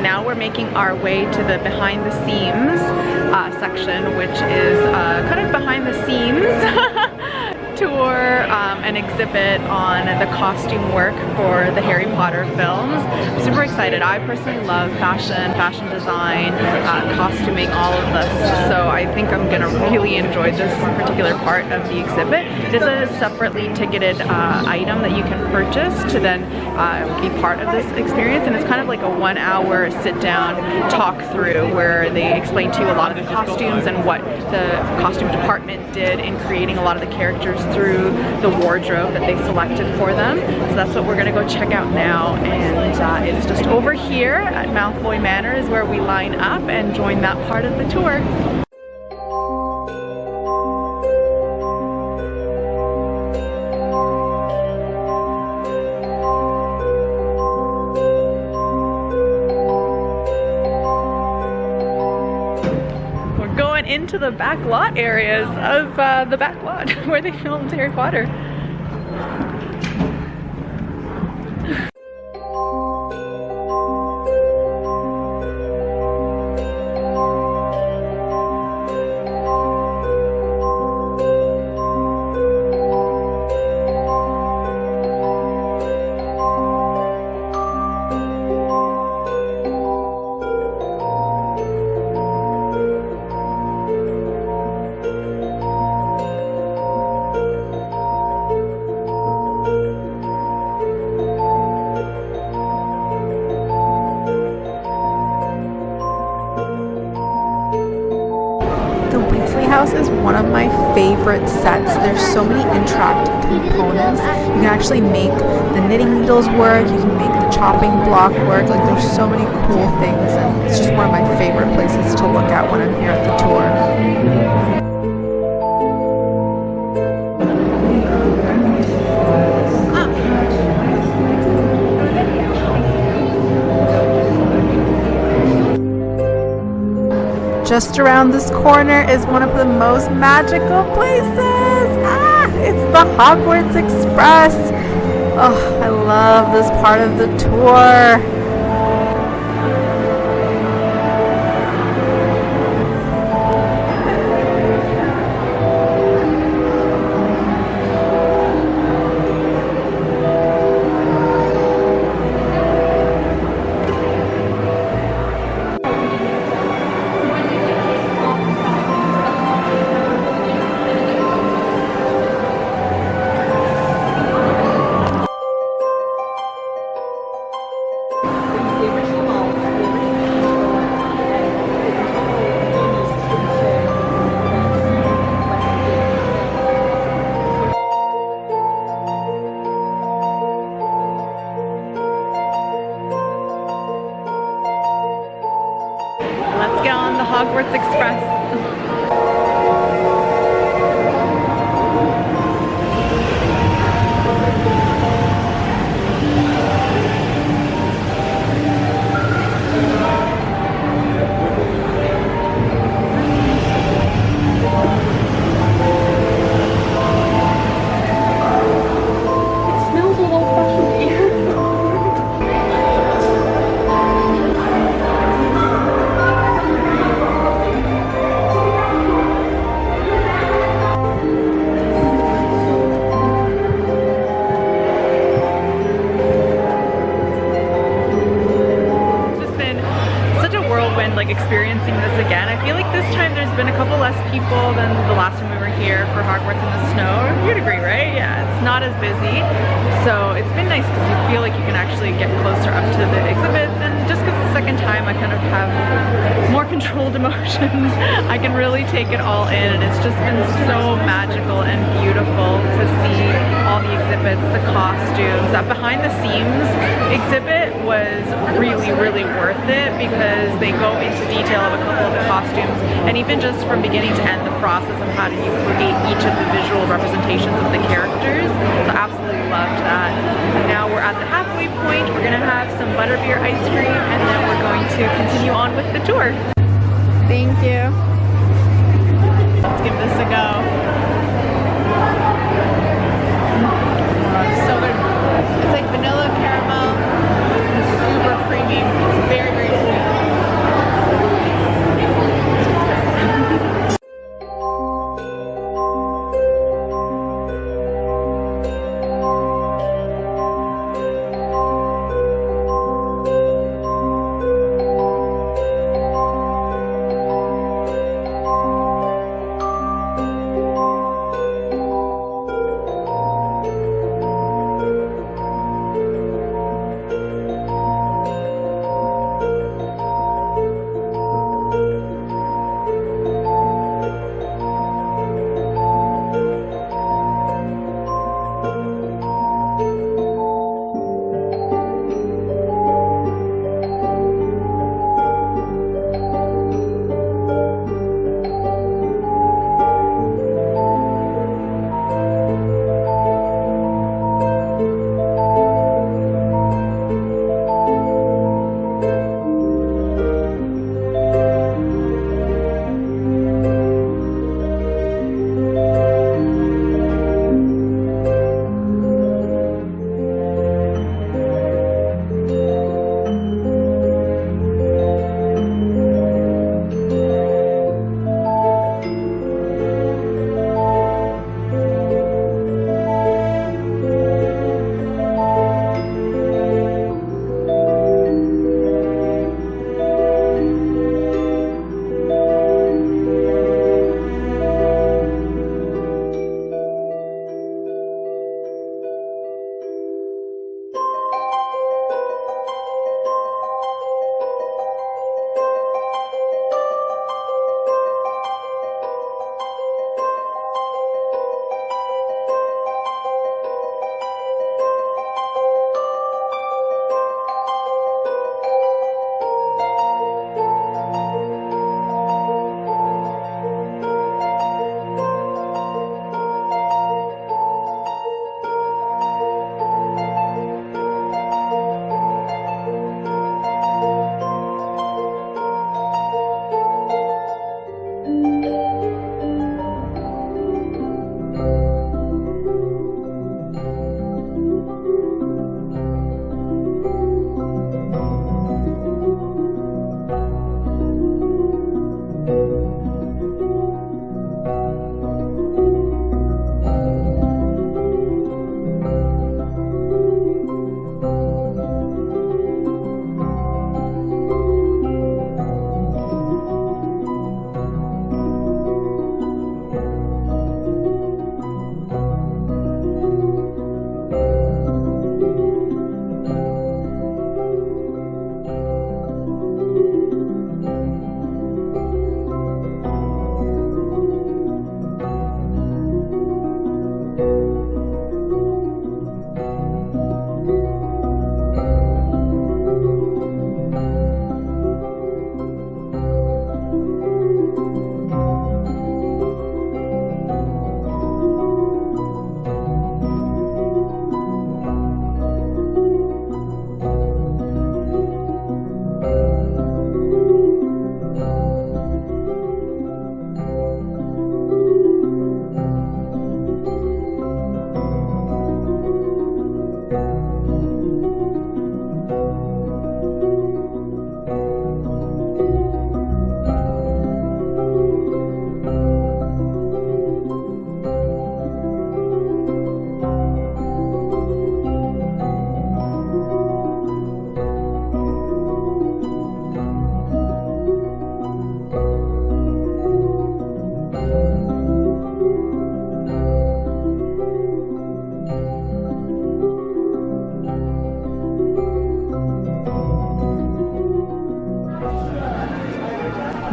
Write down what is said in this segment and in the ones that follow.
now we're making our way to the behind the scenes section, which is kind of behind the scenes tour, an exhibit on the costume work for the Harry Potter films. I'm super excited. I personally love fashion design, costuming, all of this, so I think I'm gonna really enjoy this particular part of the exhibit. It is a separately ticketed item that you can purchase to then be part of this experience, and it's kind of like a 1 hour sit down talk through where they explain to you a lot of the costumes and what the costume department did in creating a lot of the characters through the wardrobe that they selected for them. So that's what we're gonna go check out now, and it's just over here at Malfoy Manor is where we line up and join that part of the tour. Into the back lot areas of the back lot where they filmed Harry Potter. House is one of my favorite sets. There's so many interactive components. You can actually make the knitting needles work, you can make the chopping block work, like there's so many cool things, and it's just one of my favorite places to look at when I'm here at the tour. Just around this corner is one of the most magical places. It's the Hogwarts Express. Oh, I love this part of the tour. Let's get on the Hogwarts Express. Like experiencing this again. I feel like this time there's been a couple less people than the last time we were here for Hogwarts in the snow. You'd agree, right? Yeah, it's not as busy. So it's been nice because you feel like you can actually get closer up to the exhibits, and just because it's the second time I kind of have more controlled emotions, I can really take it all in, and it's just been so magical and beautiful to see all the exhibits, the costumes. That behind the scenes exhibit was really worth it because they go into detail of a couple of the costumes, and even just from beginning to end the process of how do you create each of the visual representations of the characters. So absolutely loved that. And now we're at the halfway point. We're gonna have some butterbeer ice cream, and then we're going to continue on with the tour. Thank you. Let's give this a go. So good. It's like vanilla caramel, super creamy. It's very sweet.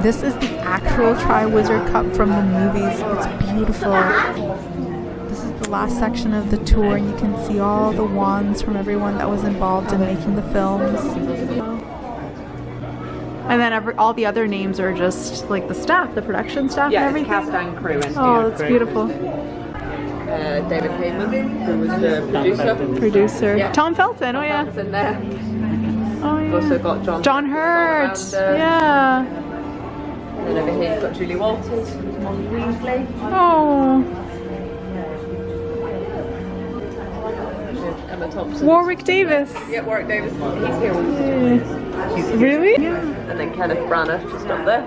This is the actual Tri-Wizard Cup from the movies. It's beautiful. This is the last section of the tour, and you can see all the wands from everyone that was involved in making the films. And then all the other names are just like the staff, the production staff and everything. Yeah, cast and crew. And oh, that's beautiful. David Heyman, who was the Producer. Yeah. Tom Felton, oh yeah. Felton's in there. Oh yeah. We've also got John Hurt. Yeah. And then over here you've got Julie Walters, Molly Weasley. Oh. Emma Thompson. Warwick Davis. Yeah, Warwick Davis. He's here all the time. Really? Yeah. And then Kenneth Branagh just up there.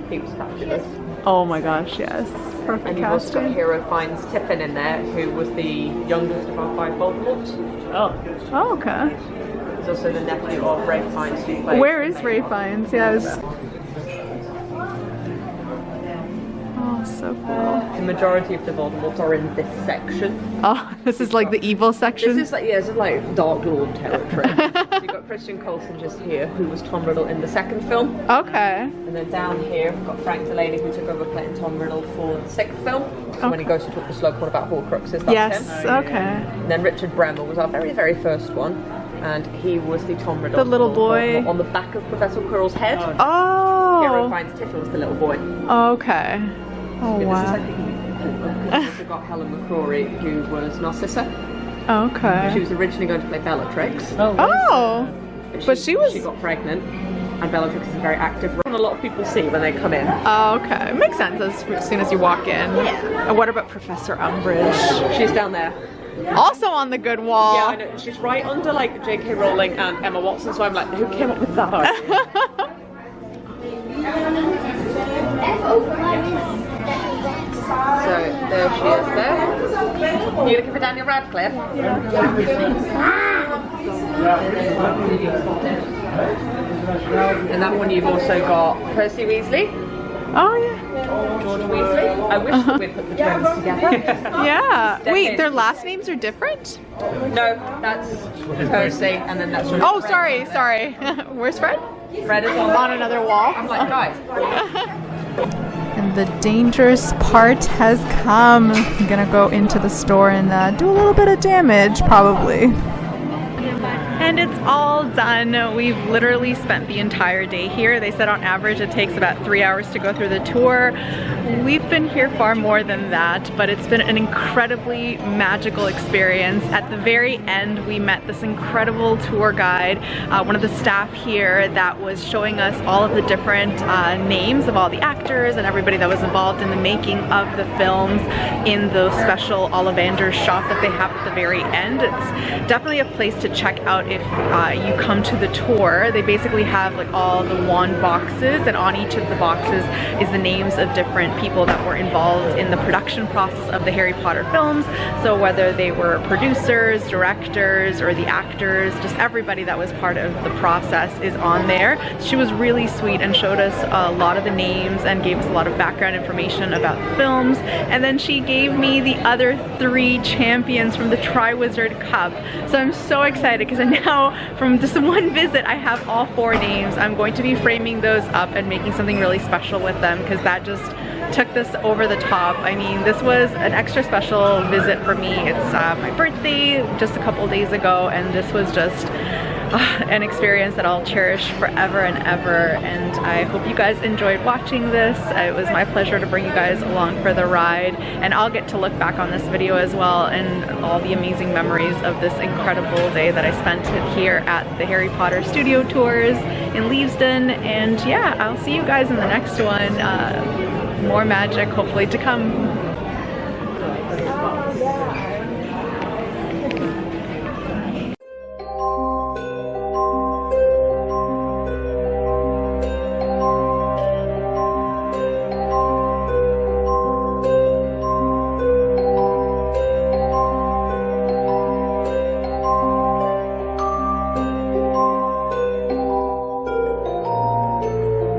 He was fabulous. Oh my gosh, yes. Perfect and you've also got casting. Hero finds Tiffin in there, who was the youngest of our 5 Voldemorts. Oh, okay. He's also the nephew of Ray Fiennes, who played. Where is Ray Fiennes? Yes. Oh, so cool. The majority of the Voldemorts are in this section. Oh, this is like the evil section? This is like, yeah, this is like Dark Lord territory. So you've got Christian Coulson just here, who was Tom Riddle in the 2nd film. Okay. And then down here, we've got Frank Delaney, who took over playing Tom Riddle for the 6th film. So when he goes to talk to Slughorn about Horcruxes, that's him. Okay. And then Richard Bremmer was our very, very first one. And he was the Tom Riddle. The little boy. On the back of Professor Quirrell's head. Oh. Hero finds Tiffin was the little boy. Okay. Oh, wow. We've also got Helen McCrory, who was Narcissa. Okay. She was originally going to play Bellatrix. Oh. But she got pregnant, and Bellatrix is a very active role. A lot of people see when they come in. Oh, okay. It makes sense as soon as you walk in. Yeah. And what about Professor Umbridge? She's down there. Also on the good wall. Yeah, I know. She's right under like J.K. Rowling and Emma Watson, so I'm like, who came up with that idea? So there she is there. You looking for Daniel Radcliffe? And that one you've also got Percy Weasley. Oh yeah. George Weasley. I wish that we'd put the twins together. Yeah. Wait, their last names are different? No, that's Percy, and then that's Fred. Oh, sorry. Where's Fred? Fred is on another wall. I'm like, guys. And the dangerous part has come. I'm gonna go into the store and do a little bit of damage, probably. And it's all done. We've literally spent the entire day here. They said on average it takes about 3 hours to go through the tour. We've been here far more than that, but it's been an incredibly magical experience. At the very end, we met this incredible tour guide, one of the staff here that was showing us all of the different names of all the actors and everybody that was involved in the making of the films in the special Ollivander shop that they have at the very end. It's definitely a place to check out if you come to the tour. They basically have like all the wand boxes, and on each of the boxes is the names of different people that were involved in the production process of the Harry Potter films. So whether they were producers, directors, or the actors, just everybody that was part of the process is on there. She was really sweet and showed us a lot of the names and gave us a lot of background information about the films. And then she gave me the other 3 champions from the Tri-Wizard Cup. So I'm so excited because now from just one visit I have all 4 names. I'm going to be framing those up and making something really special with them because that just took this over the top. I mean, this was an extra special visit for me. It's my birthday just a couple days ago, and this was just an experience that I'll cherish forever and ever, and I hope you guys enjoyed watching this. It was my pleasure to bring you guys along for the ride, and I'll get to look back on this video as well and all the amazing memories of this incredible day that I spent here at the Harry Potter Studio Tours in Leavesden. And yeah, I'll see you guys in the next one. More magic hopefully to come.